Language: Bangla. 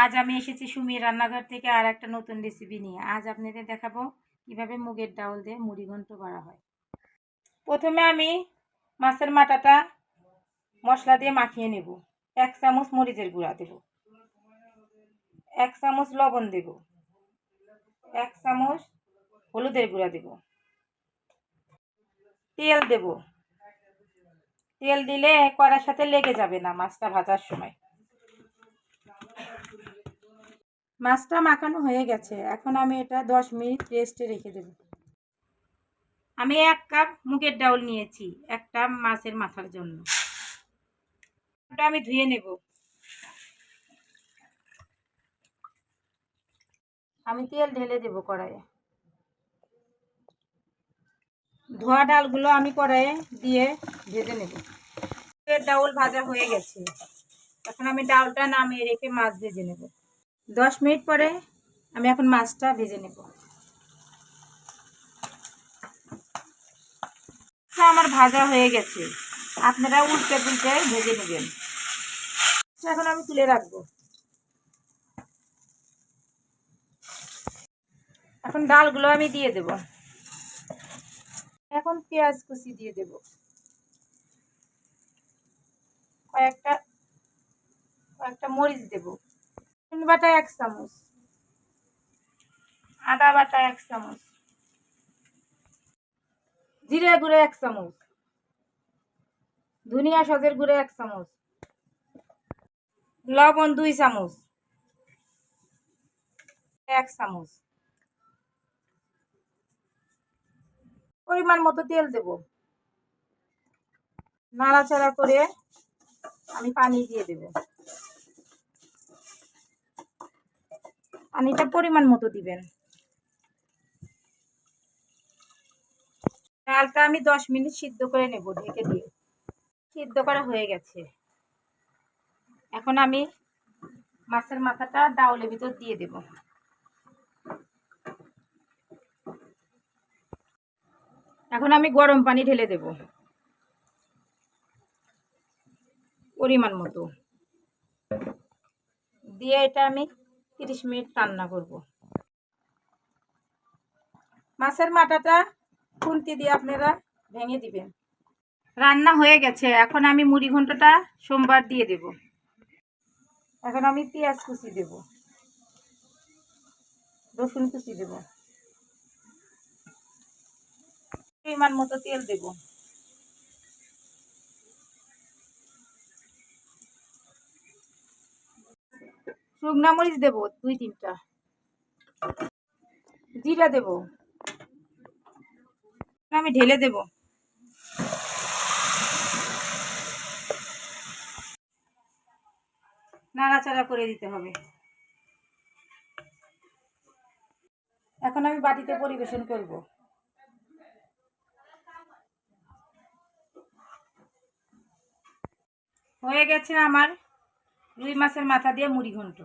আজ আমি এসেছি সুমির রান্নাঘর থেকে আর একটা নতুন রেসিপি নিয়ে। আজ আপনাদের দেখাবো কিভাবে মুগের ডাউল দিয়ে মুড়ি ঘন্ট করা হয়। প্রথমে আমি মাছের মাথাটা মশলা দিয়ে মাখিয়ে নেব। 1 চামচ মরিচের গুঁড়া দেব, 1 চামচ লবণ দেব, 1 চামচ হলুদের গুঁড়া দেব, তেল দেব। তেল দিলে কড়ার সাথে লেগে যাবে না মাছটা ভাজার সময়। মাছটা মাখানো হয়ে গেছে, এখন আমি এটা 10 মিনিট রেস্টে রেখে দেব। আমি 1 কাপ মুগের ডাউল নিয়েছি একটা মাছের মাথার জন্য। ওটা আমি ধুয়ে নেব। আমি তেল ঢেলে দেব কড়াইয়ে। ধোয়া ডালগুলো আমি কড়াইয়ে দিয়ে ভেজে নেব। মুগের ডাউল ভাজা হয়ে গেছে, এখন আমি ডাউলটা নামিয়ে রেখে মাছ ভেজে নেব। 10 মিনিট পরে আমি এখন মাছটা ভেজে নেব। আমার ভাজা হয়ে গেছে, আপনারা উল্টে পুল্টে ভেজে নেবেন। এখন আমি তুলে রাখবো। এখন ডালগুলো আমি দিয়ে দেব। এখন পেঁয়াজ কুচি দিয়ে দেব, কয়েকটা মরিচ দেব, রসুন বাটা 1 চামচ, আদা বাটা 1 চামচ, জিরে গুঁড়ো 1 চামচ, ধনিয়া সজের গুঁড়ো 1 চামচ, লবণ 2 চামচ, 1 চামচ, পরিমাণ মতো তেল দেব। নাড়াচাড়া করে আমি পানি দিয়ে দেব। পানিটা পরিমাণ মতো দিবেন। ডালটা আমি 10 মিনিট সিদ্ধ করে নেব ঢেকে দিয়ে। সিদ্ধ করা হয়ে গেছে, এখন আমি মাছের মাথাটা ডাউলের ভিতর দিয়ে দেব। এখন আমি গরম পানি ঢেলে দেব পরিমাণ মতো, দিয়ে এটা আমি 30 মিনিট রান্না করব। মাছের মাথাটা খুন্তি দিয়ে আপনারা ভেঙে দিবেন। রান্না হয়ে গেছে, এখন আমি মুড়ি ঘন্টটা সোমবার দিয়ে দেব। এখন আমি পেঁয়াজ কুচি দেব, রসুন কুচি দেব, পরিমাণ মতো তেল দেব। শুকনা মরিচ দেব 2-3টা, জিরা দেব, আমি ঢেলে দেব। নাড়াচাড়া করে দিতে হবে। এখন আমি বাটিতে পরিবেশন করব। হয়ে গেছে আমার রুই মাছের মাথা দিয়ে মুড়ি ঘন্ট।